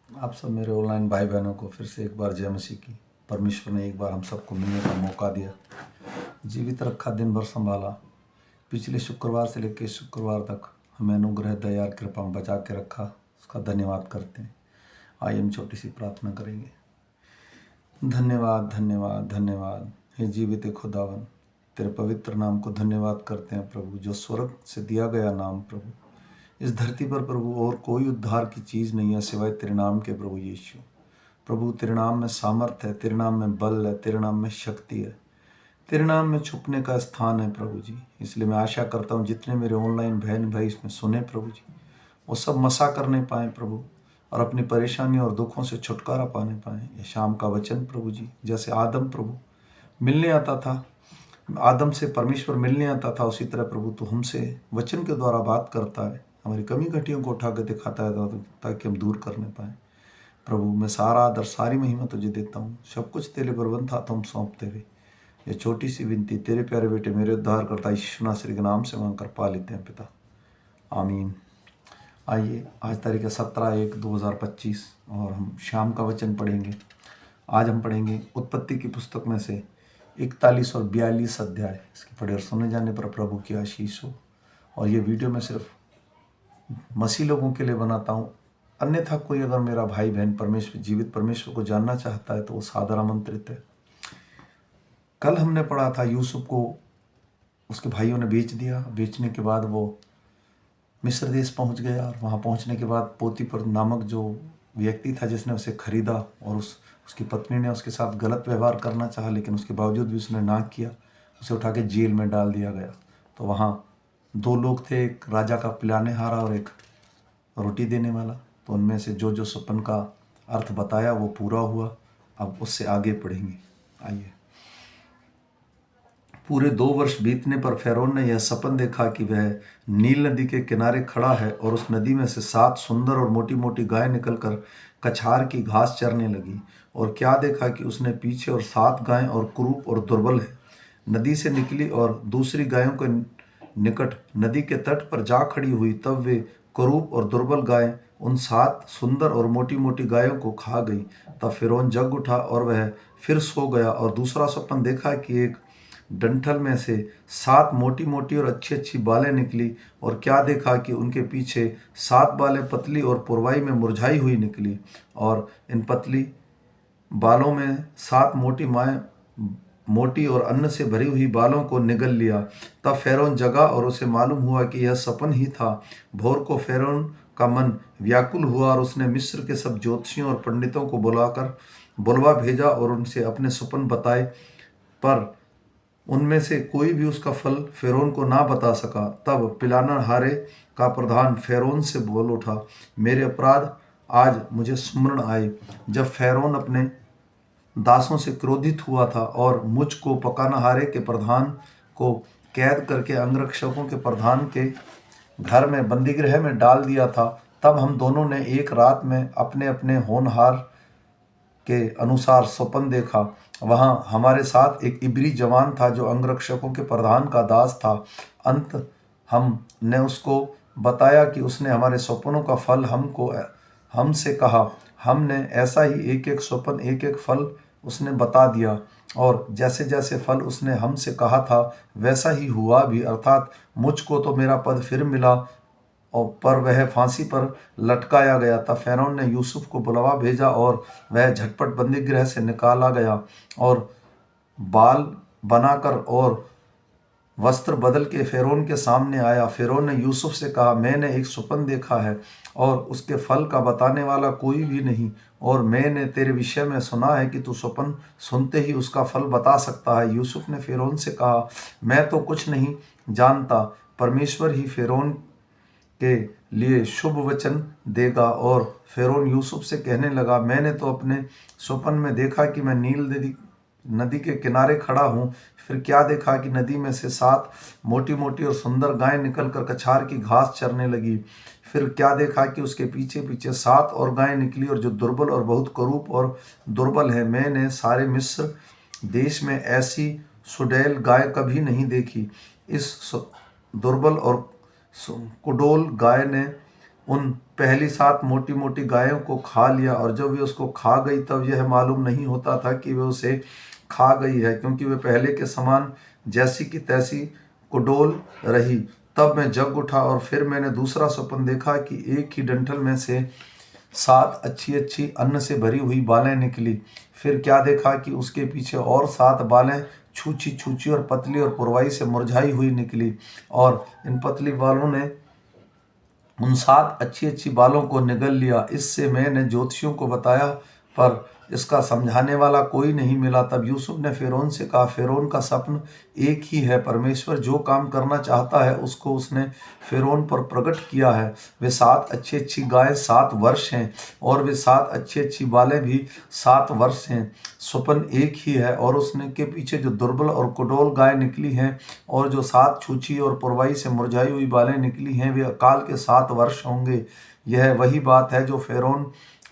आप सब मेरे ऑनलाइन भाई बहनों को फिर से एक बार जय मसीह की। परमेश्वर ने एक बार हम सबको मिलने का मौका दिया, जीवित रखा, दिन भर संभाला। पिछले शुक्रवार से लेकर शुक्रवार तक हमें अनुग्रह, दया, कृपा में बचा के रखा, उसका धन्यवाद करते हैं। आइए हम छोटी सी प्रार्थना करेंगे। धन्यवाद धन्यवाद धन्यवाद हे जीवित खुदावन, तेरे पवित्र नाम को धन्यवाद करते हैं प्रभु, जो स्वर्ग से दिया गया नाम प्रभु। इस धरती पर प्रभु और कोई उद्धार की चीज़ नहीं है सिवाय तेरे नाम के प्रभु यीशु। प्रभु तेरे नाम में सामर्थ है, तेरे नाम में बल है, तेरे नाम में शक्ति है, तेरे नाम में छुपने का स्थान है प्रभु जी। इसलिए मैं आशा करता हूँ जितने मेरे ऑनलाइन बहन भाई इसमें सुने प्रभु जी, वो सब मसा करने पाएँ प्रभु, और अपनी परेशानी और दुखों से छुटकारा पाने पाएँ। ये शाम का वचन प्रभु जी, जैसे आदम प्रभु मिलने आता था, आदम से परमेश्वर मिलने आता था, उसी तरह प्रभु तू हमसे वचन के द्वारा बात करता है, हमारी कमी घटियों को उठा कर दिखाता है ताकि हम दूर करने पाएँ। प्रभु मैं सारा आदर सारी महिमा तुझे देता हूँ, सब कुछ तेरे बलवंत हाथों में सौंपते हुए ये छोटी सी विनती तेरे प्यारे बेटे मेरे उद्धार करता यीशु नासरी के नाम से मांगकर पा लेते हैं पिता, आमीन। आइए आज तारीख है 17/1/2025 और हम शाम का वचन पढ़ेंगे। आज हम पढ़ेंगे उत्पत्ति की पुस्तक में से 41 और 42 अध्याय। इसके पढ़े और सुने जाने पर प्रभु की आशीष हो। और ये वीडियो मैं सिर्फ मसीह लोगों के लिए बनाता हूँ, अन्यथा कोई अगर मेरा भाई बहन परमेश्वर जीवित परमेश्वर को जानना चाहता है तो वो सादर आमंत्रित है। कल हमने पढ़ा था यूसुफ को उसके भाइयों ने बेच दिया। बेचने के बाद वो मिस्र देश पहुंच गया, और वहाँ पहुंचने के बाद पोतीपर नामक जो व्यक्ति था जिसने उसे खरीदा, और उसकी पत्नी ने उसके साथ गलत व्यवहार करना चाहा, लेकिन उसके बावजूद भी उसने ना किया। उसे उठा के जेल में डाल दिया गया। तो वहाँ दो लोग थे, एक राजा का पिलाने हारा और एक रोटी देने वाला। तो उनमें से जो जो सपन का अर्थ बताया वो पूरा हुआ। अब उससे आगे पढ़ेंगे। आइए। पूरे 2 वर्ष बीतने पर फ़िरौन ने यह सपन देखा कि वह नील नदी के किनारे खड़ा है, और उस नदी में से 7 सुंदर और मोटी मोटी गायें निकलकर कछार की घास चरने लगी। और क्या देखा कि उसने पीछे और 7 गायें और कुरूप और दुर्बल है नदी से निकली और दूसरी गायों के निकट नदी के तट पर जा खड़ी हुई। तब वे कुरूप और दुर्बल गायें उन 7 सुंदर और मोटी मोटी गायों को खा गई। तब फ़िरौन जग उठा और वह फिर सो गया। और दूसरा सपन देखा कि एक डंठल में से 7 मोटी मोटी और अच्छी अच्छी बालें निकली। और क्या देखा कि उनके पीछे 7 बालें पतली और पुरवाई में मुरझाई हुई निकली, और इन पतली बालों में 7 मोटी और अन्न से भरी हुई बालों को निगल लिया। तब फ़िरौन जगा और उसे मालूम हुआ कि यह सपन ही था। भोर को फ़िरौन का मन व्याकुल हुआ, और उसने मिस्र के सब ज्योतिषियों और पंडितों को बुलवा भेजा और उनसे अपने सपन बताए, पर उनमें से कोई भी उसका फल फ़िरौन को ना बता सका। तब पिलानहारे का प्रधान फ़िरौन से बोल उठा, मेरे अपराध आज मुझे स्मरण आए, जब फ़िरौन अपने दासों से क्रोधित हुआ था और मुझ को पकानहारे के प्रधान को कैद करके अंगरक्षकों के प्रधान के घर में बंदीगृह में डाल दिया था। तब हम दोनों ने एक रात में अपने अपने होनहार के अनुसार स्वप्न देखा। वहाँ हमारे साथ एक इब्री जवान था जो अंगरक्षकों के प्रधान का दास था। अंत हमने उसको बताया कि उसने हमारे स्वप्नों का फल हमसे कहा। हमने ऐसा ही एक एक स्वप्न एक एक फल उसने बता दिया, और जैसे जैसे फल उसने हमसे कहा था वैसा ही हुआ भी। अर्थात मुझको तो मेरा पद फिर मिला, और पर वह फांसी पर लटकाया गया था। फ़िरौन ने यूसुफ को बुलवा भेजा और वह झटपट बंदीगृह से निकाला गया, और बाल बनाकर और वस्त्र बदल के फ़िरौन के सामने आया। फ़िरौन ने यूसुफ से कहा, मैंने एक स्वप्न देखा है और उसके फल का बताने वाला कोई भी नहीं, और मैंने तेरे विषय में सुना है कि तू स्वप्न सुनते ही उसका फल बता सकता है। यूसुफ ने फ़िरौन से कहा, मैं तो कुछ नहीं जानता, परमेश्वर ही फ़िरौन के लिए शुभ वचन देगा। और फ़िरौन यूसुफ से कहने लगा, मैंने तो अपने स्वप्न में देखा कि मैं नील नदी के किनारे खड़ा हूँ। फिर क्या देखा कि नदी में से 7 मोटी मोटी और सुंदर गायें निकलकर कछार की घास चरने लगी। फिर क्या देखा कि उसके पीछे पीछे 7 और गायें निकली, और जो दुर्बल और बहुत कुरूप और दुर्बल है। मैंने सारे मिस्र देश में ऐसी सुडैल गाय कभी नहीं देखी। इस दुर्बल और कुडोल गाय ने उन पहली 7 मोटी मोटी गायों को खा लिया, और जब वे उसको खा गई तब यह मालूम नहीं होता था कि वे उसे खा गई है, क्योंकि वे पहले के समान जैसी की तैसी कुडोल रही। तब मैं जग उठा और फिर मैंने दूसरा स्वप्न देखा कि एक ही डंठल में से 7 अच्छी अच्छी अन्न से भरी हुई बालें निकली। फिर क्या देखा कि उसके पीछे और 7 बालें छूची छूची और पतली और पुरवाई से मुरझाई हुई निकली, और इन पतली बालों ने उन 7 अच्छी अच्छी बालों को निगल लिया। इससे मैंने ज्योतिषियों को बताया, पर इसका समझाने वाला कोई नहीं मिला। तब यूसुफ ने फिरौन से कहा, फिरौन का स्वप्न एक ही है, परमेश्वर जो काम करना चाहता है उसको उसने फिरौन पर प्रकट किया है। वे 7 अच्छी अच्छी गायें 7 वर्ष हैं, और वे 7 अच्छी अच्छी बालें भी 7 वर्ष हैं। स्वप्न एक ही है, और उसने के पीछे जो दुर्बल और कुडोल गाय निकली हैं, और जो 7 छूछी और पुरवाई से मुरझाई हुई बालें निकली हैं, वे अकाल के 7 वर्ष होंगे। यह वही बात है जो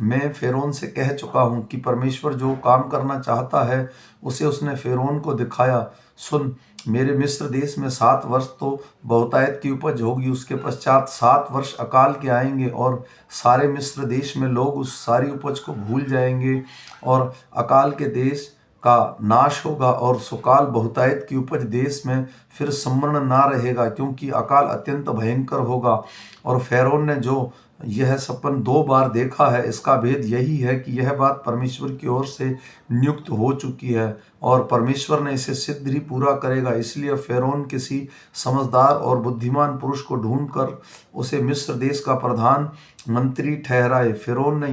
मैं फिरौन से कह चुका हूँ कि परमेश्वर जो काम करना चाहता है उसे उसने फिरौन को दिखाया। सुन, मेरे मिस्र देश में 7 वर्ष तो बहुतायत की उपज होगी, उसके पश्चात 7 वर्ष अकाल के आएंगे, और सारे मिस्र देश में लोग उस सारी उपज को भूल जाएंगे, और अकाल के देश का नाश होगा, और सुकाल बहुतायत की उपज देश में फिर सम्मरण ना रहेगा, क्योंकि अकाल अत्यंत भयंकर होगा। और फिरौन ने जो यह सपन 2 बार देखा है, इसका भेद यही है कि यह बात परमेश्वर की ओर से नियुक्त हो चुकी है, और परमेश्वर ने इसे सिद्ध ही पूरा करेगा। इसलिए फिरौन किसी समझदार और बुद्धिमान पुरुष को ढूंढकर उसे मिस्र देश का प्रधान मंत्री ठहराए। फिरौन ने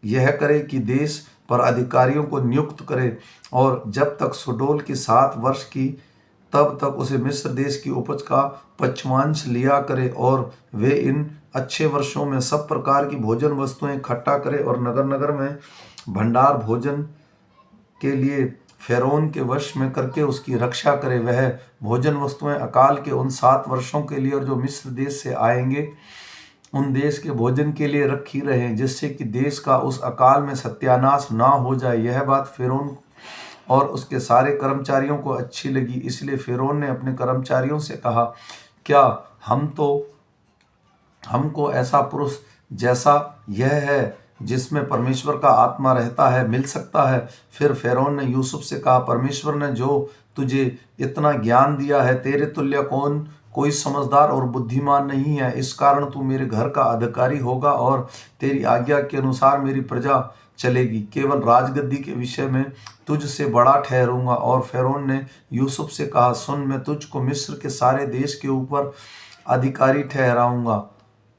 यह करे कि देश पर अधिकारियों को नियुक्त करे, और जब तक सुडोल की 7 वर्ष की, तब तक उसे मिस्र देश की उपज का पचमांश लिया करे, और वे इन अच्छे वर्षों में सब प्रकार की भोजन वस्तुएं इकट्ठा करे, और नगर नगर में भंडार भोजन के लिए फिरौन के वश में करके उसकी रक्षा करे। वह भोजन वस्तुएं अकाल के उन 7 वर्षों के लिए, और जो मिस्र देश से आएंगे उन देश के भोजन के लिए रखी रहें, जिससे कि देश का उस अकाल में सत्यानाश ना हो जाए। यह बात फिरौन और उसके सारे कर्मचारियों को अच्छी लगी, इसलिए फिरौन ने अपने कर्मचारियों से कहा, क्या हमको ऐसा पुरुष जैसा यह है जिसमें परमेश्वर का आत्मा रहता है मिल सकता है? फिर फिरौन ने यूसुफ से कहा, परमेश्वर ने जो तुझे इतना ज्ञान दिया है, तेरे तुल्य कोई समझदार और बुद्धिमान नहीं है। इस कारण तू मेरे घर का अधिकारी होगा, और तेरी आज्ञा के अनुसार मेरी प्रजा चलेगी। केवल राजगद्दी के विषय में तुझसे बड़ा ठहरूंगा। और फिरौन ने यूसुफ से कहा, सुन, मैं तुझको मिस्र के सारे देश के ऊपर अधिकारी ठहराऊंगा।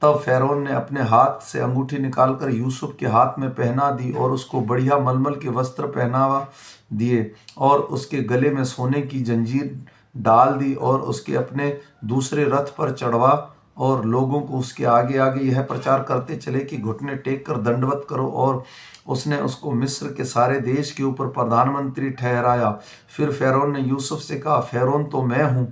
तब फिरौन ने अपने हाथ से अंगूठी निकालकर यूसुफ के हाथ में पहना दी, और उसको बढ़िया मलमल के वस्त्र पहनावा दिए, और उसके गले में सोने की जंजीर डाल दी, और उसके अपने दूसरे रथ पर चढ़वा, और लोगों को उसके आगे आगे यह प्रचार करते चले कि घुटने टेक कर दंडवत करो। और उसने उसको मिस्र के सारे देश के ऊपर प्रधानमंत्री ठहराया। फिर फिरौन ने यूसुफ से कहा, फिरौन तो मैं हूँ,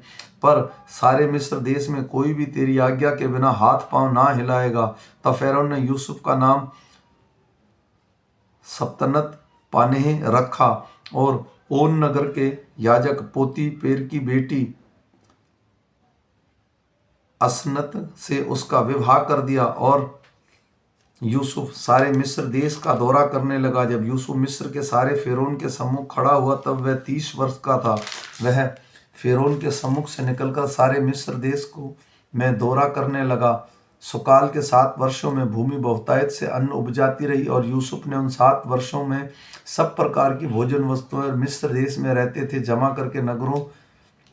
पर सारे मिस्र देश में कोई भी तेरी आज्ञा के बिना हाथ पांव ना हिलाएगा। तब फिरौन ने यूसुफ का नाम सप्तनत पानेह रखा, और ओन नगर के याजक पोतीपेर की बेटी असनत से उसका विवाह कर दिया। और यूसुफ सारे मिस्र देश का दौरा करने लगा। जब यूसुफ मिस्र के सारे फिरौन के सम्मुख खड़ा हुआ, तब वह 30 वर्ष का था। वह फिरौन के सम्मुख से निकलकर सारे मिस्र देश को में दौरा करने लगा। सुकाल के 7 वर्षों में भूमि बहुतायत से अन्न उपजाती रही, और यूसुफ ने उन 7 वर्षों में सब प्रकार की भोजन वस्तुएं मिस्र देश में रहते थे जमा करके नगरों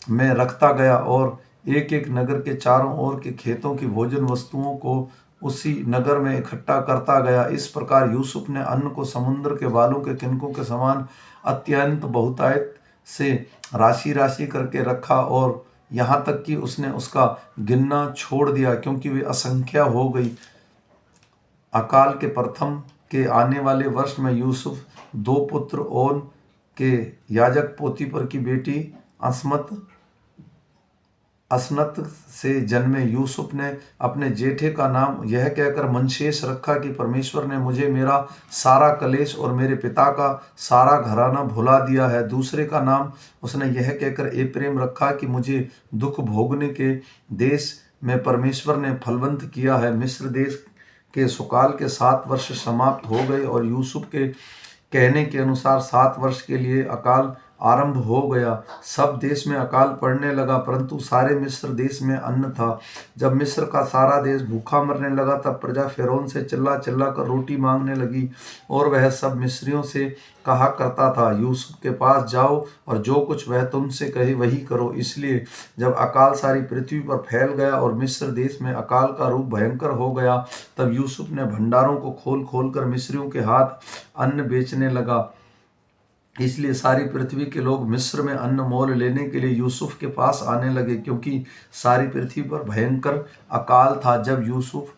में रखता गया, और एक एक नगर के चारों ओर के खेतों की भोजन वस्तुओं को उसी नगर में इकट्ठा करता गया। इस प्रकार यूसुफ ने अन्न को समुद्र के बालों के किनकों के समान अत्यंत बहुतायत से राशि राशि करके रखा, और यहाँ तक कि उसने उसका गिनना छोड़ दिया, क्योंकि वे असंख्य हो गई। अकाल के प्रथम के आने वाले वर्ष में यूसुफ 2 पुत्र ओन के याजक पोतीपर की बेटी असनत से जन्मे। यूसुफ ने अपने जेठे का नाम यह कहकर मनशेष रखा कि परमेश्वर ने मुझे मेरा सारा कलेश और मेरे पिता का सारा घराना भुला दिया है। दूसरे का नाम उसने यह कहकर एप्रेम रखा कि मुझे दुख भोगने के देश में परमेश्वर ने फलवंत किया है। मिस्र देश के सुकाल के 7 वर्ष समाप्त हो गए और यूसुफ के कहने के अनुसार 7 वर्ष के लिए अकाल आरंभ हो गया। सब देश में अकाल पड़ने लगा, परंतु सारे मिस्र देश में अन्न था। जब मिस्र का सारा देश भूखा मरने लगा, तब प्रजा फिरौन से चिल्ला चिल्ला कर रोटी मांगने लगी, और वह सब मिस्रियों से कहा करता था, यूसुफ के पास जाओ और जो कुछ वह तुमसे कहे वही करो। इसलिए जब अकाल सारी पृथ्वी पर फैल गया और मिस्र देश में अकाल का रूप भयंकर हो गया, तब यूसुफ ने भंडारों को खोल खोल कर मिस्रियों के हाथ अन्न बेचने लगा। इसलिए सारी पृथ्वी के लोग मिस्र में अन्न मोल लेने के लिए यूसुफ के पास आने लगे, क्योंकि सारी पृथ्वी पर भयंकर अकाल था। जब यूसुफ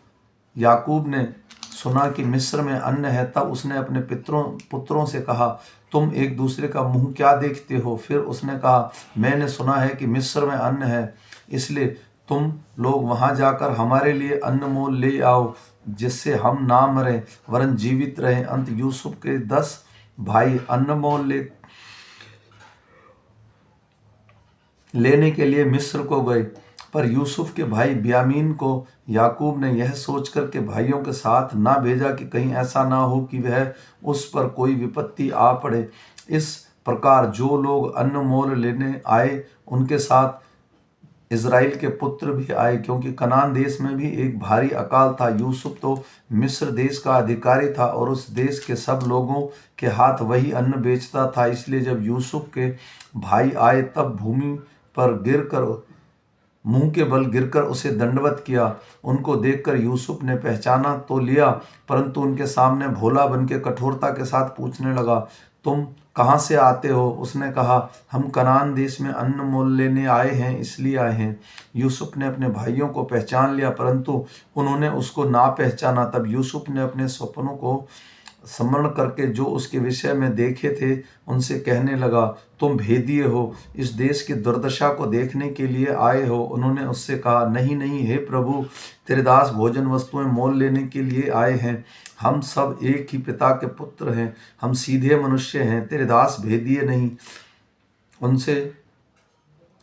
याकूब ने सुना कि मिस्र में अन्न है, तब उसने अपने पुत्रों से कहा, तुम एक दूसरे का मुंह क्या देखते हो? फिर उसने कहा, मैंने सुना है कि मिस्र में अन्न है, इसलिए तुम लोग वहां जाकर हमारे लिए अन्न मोल ले आओ, जिससे हम ना मरें वरन जीवित रहें। अंत यूसुफ के 10 भाई अन्न मोल लेने के लिए मिस्र को गए, पर यूसुफ के भाई ब्यामीन को याकूब ने यह सोचकर के भाइयों के साथ ना भेजा कि कहीं ऐसा ना हो कि वह उस पर कोई विपत्ति आ पड़े। इस प्रकार जो लोग अन्न मोल लेने आए, उनके साथ इज़राइल के पुत्र भी आए, क्योंकि कनान देश में भी एक भारी अकाल था। यूसुफ तो मिस्र देश का अधिकारी था और उस देश के सब लोगों के हाथ वही अन्न बेचता था। इसलिए जब यूसुफ के भाई आए, तब भूमि पर गिरकर मुंह के बल गिरकर उसे दंडवत किया। उनको देखकर यूसुफ ने पहचाना तो लिया, परंतु उनके सामने भोला बन के कठोरता के साथ पूछने लगा, तुम कहाँ से आते हो? उसने कहा, हम कनान देश में अन्न मोल लेने आए हैं, इसलिए आए हैं। यूसुफ ने अपने भाइयों को पहचान लिया, परंतु उन्होंने उसको ना पहचाना। तब यूसुफ ने अपने स्वप्नों को स्मरण करके जो उसके विषय में देखे थे उनसे कहने लगा, तुम भेदिए हो, इस देश की दुर्दशा को देखने के लिए आए हो? उन्होंने उससे कहा, नहीं नहीं, हे प्रभु, तेरे दास भोजन वस्तुएं मोल लेने के लिए आए हैं। हम सब एक ही पिता के पुत्र हैं, हम सीधे मनुष्य हैं, तेरे दास भेदिए नहीं।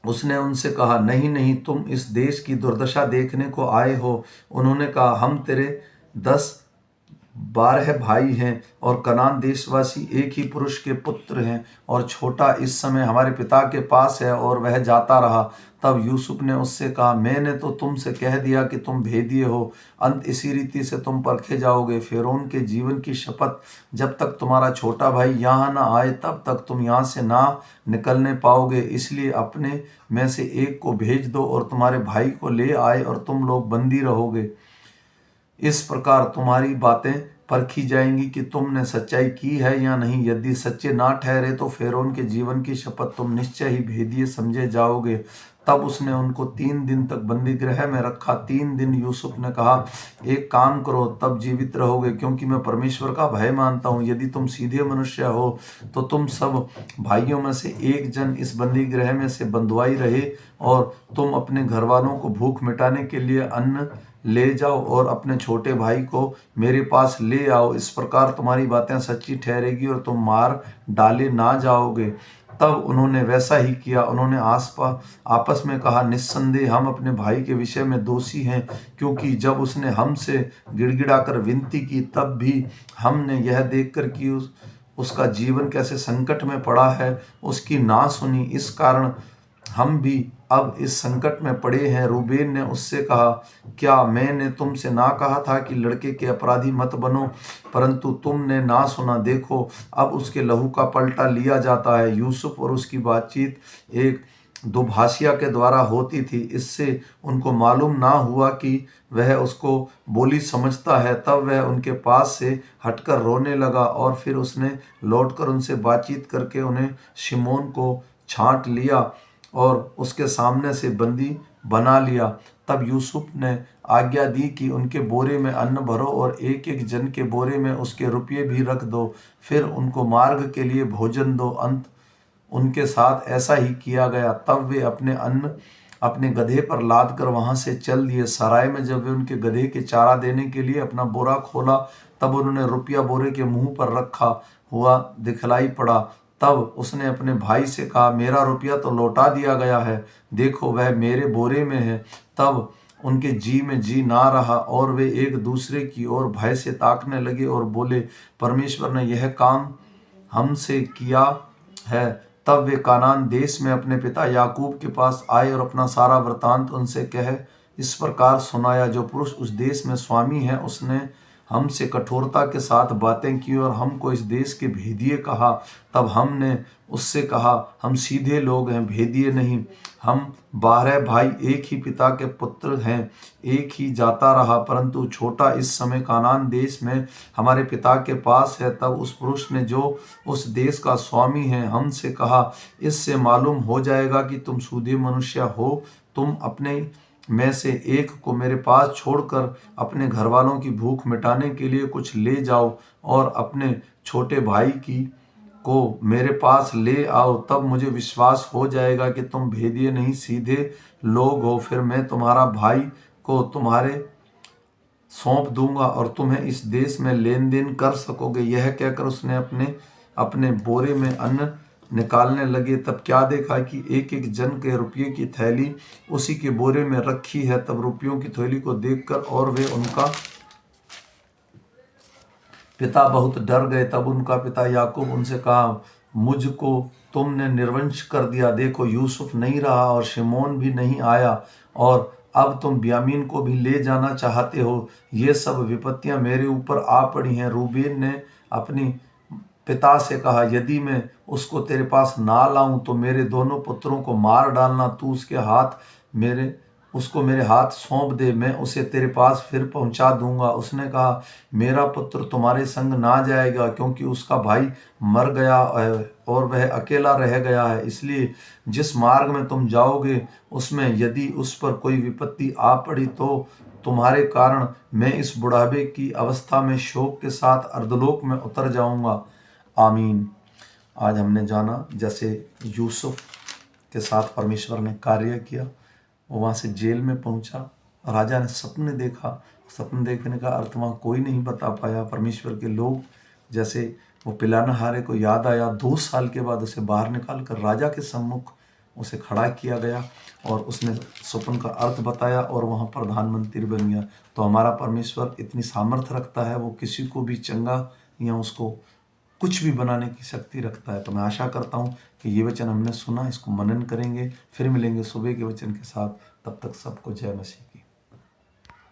उसने उनसे कहा, नहीं नहीं, तुम इस देश की दुर्दशा देखने को आए हो। उन्होंने कहा, हम तेरे 10-12 भाई हैं और कनान देशवासी एक ही पुरुष के पुत्र हैं, और छोटा इस समय हमारे पिता के पास है और वह जाता रहा। तब यूसुफ ने उससे कहा, मैंने तो तुमसे कह दिया कि तुम भेदिए हो, अंत इसी रीति से तुम परखे जाओगे। फिरौन के जीवन की शपथ, जब तक तुम्हारा छोटा भाई यहाँ ना आए, तब तक तुम यहाँ से ना निकलने पाओगे। इसलिए अपने में से एक को भेज दो और तुम्हारे भाई को ले आए, और तुम लोग बंदी रहोगे। इस प्रकार तुम्हारी बातें परखी जाएंगी कि तुमने सच्चाई की है या नहीं। यदि सच्चे ना ठहरे तो फिरौन के जीवन की शपथ तुम निश्चय ही भेदिए समझे जाओगे। तब उसने उनको 3 दिन तक बंदी गृह में रखा। 3 दिन यूसुफ ने कहा, एक काम करो, तब जीवित रहोगे, क्योंकि मैं परमेश्वर का भय मानता हूँ। यदि तुम सीधे मनुष्य हो तो तुम सब भाइयों में से एक जन इस बंदी गृह में से बंधुआई रहे, और तुम अपने घर वालों को भूख मिटाने के लिए अन्न ले जाओ और अपने छोटे भाई को मेरे पास ले आओ। इस प्रकार तुम्हारी बातें सच्ची ठहरेगी और तुम मार डाले ना जाओगे। तब उन्होंने वैसा ही किया। उन्होंने आपस में कहा, निस्संदेह हम अपने भाई के विषय में दोषी हैं, क्योंकि जब उसने हमसे गिड़गिड़ाकर विनती की, तब भी हमने यह देखकर कि उसका जीवन कैसे संकट में पड़ा है, उसकी ना सुनी। इस कारण हम भी अब इस संकट में पड़े हैं। रूबेन ने उससे कहा, क्या मैंने तुमसे ना कहा था कि लड़के के अपराधी मत बनो? परंतु तुमने ना सुना। देखो, अब उसके लहू का पलटा लिया जाता है। यूसुफ और उसकी बातचीत एक दुभाषिया के द्वारा होती थी, इससे उनको मालूम ना हुआ कि वह उसको बोली समझता है। तब वह उनके पास से हटकर रोने लगा, और फिर उसने लौटकर उनसे बातचीत करके उन्हें शिमोन को छांट लिया और उसके सामने से बंदी बना लिया। तब यूसुफ ने आज्ञा दी कि उनके बोरे में अन्न भरो और एक एक जन के बोरे में उसके रुपये भी रख दो, फिर उनको मार्ग के लिए भोजन दो। अंत उनके साथ ऐसा ही किया गया। तब वे अपने अन्न अपने गधे पर लाद कर वहां से चल दिए। सराय में जब वे उनके गधे के चारा देने के लिए अपना बोरा खोला, तब उन्होंने रुपया बोरे के मुंह पर रखा हुआ दिखलाई पड़ा। तब उसने अपने भाई से कहा, मेरा रुपया तो लौटा दिया गया है, देखो वह मेरे बोरे में है। तब उनके जी में जी ना रहा और वे एक दूसरे की ओर भय से ताकने लगे और बोले, परमेश्वर ने यह काम हमसे किया है। तब वे कानान देश में अपने पिता याकूब के पास आए और अपना सारा वृतांत उनसे कह इस प्रकार सुनाया। जो पुरुष उस देश में स्वामी है उसने हमसे कठोरता के साथ बातें की और हमको इस देश के भेदिए कहा। तब हमने उससे कहा, हम सीधे लोग हैं, भेदिए नहीं। हम 12 भाई एक ही पिता के पुत्र हैं, एक ही जाता रहा, परंतु छोटा इस समय कानान देश में हमारे पिता के पास है। तब उस पुरुष ने जो उस देश का स्वामी है हमसे कहा, इससे मालूम हो जाएगा कि तुम सूधे मनुष्य हो। तुम अपने में से एक को मेरे पास छोड़कर अपने घर वालों की भूख मिटाने के लिए कुछ ले जाओ और अपने छोटे भाई की को मेरे पास ले आओ। तब मुझे विश्वास हो जाएगा कि तुम भेदिए नहीं सीधे लोग हो। फिर मैं तुम्हारा भाई को तुम्हारे सौंप दूंगा और तुम्हें इस देश में लेन देन कर सकोगे। यह कहकर उसने अपने अपने बोरे में अन्न निकालने लगे। तब क्या देखा कि एक एक जन के रुपये की थैली उसी के बोरे में रखी है। तब रुपयों की थैली को देखकर और वे उनका पिता बहुत डर गए। तब उनका पिता याकूब उनसे कहा, मुझको तुमने निर्वंश कर दिया। देखो, यूसुफ नहीं रहा और शिमोन भी नहीं आया और अब तुम बियामीन को भी ले जाना चाहते हो। ये सब विपत्तियां मेरे ऊपर आ पड़ी हैं। रूबेन ने अपनी पिता से कहा, यदि मैं उसको तेरे पास ना लाऊं तो मेरे दोनों पुत्रों को मार डालना। तू उसको मेरे हाथ सौंप दे, मैं उसे तेरे पास फिर पहुंचा दूंगा। उसने कहा, मेरा पुत्र तुम्हारे संग ना जाएगा, क्योंकि उसका भाई मर गया है और वह अकेला रह गया है। इसलिए जिस मार्ग में तुम जाओगे उसमें यदि उस पर कोई विपत्ति आ पड़ी तो तुम्हारे कारण मैं इस बुढ़ापे की अवस्था में शोक के साथ अर्धलोक में उतर जाऊंगा। आमीन। आज हमने जाना जैसे यूसुफ के साथ परमेश्वर ने कार्य किया। वो वहाँ से जेल में पहुंचा। राजा ने सपने देखा। सपने देखने का अर्थ वहाँ कोई नहीं बता पाया। परमेश्वर के लोग जैसे वो पिलानहारे को याद आया। 2 साल के बाद उसे बाहर निकाल कर राजा के सम्मुख उसे खड़ा किया गया और उसने स्वप्न का अर्थ बताया और वहाँ प्रधानमंत्री बन गया। तो हमारा परमेश्वर इतनी सामर्थ्य रखता है, वो किसी को भी चंगा या उसको कुछ भी बनाने की शक्ति रखता है। तो मैं आशा करता हूँ कि ये वचन हमने सुना, इसको मनन करेंगे। फिर मिलेंगे सुबह के वचन के साथ। तब तक सबको जय मसीह।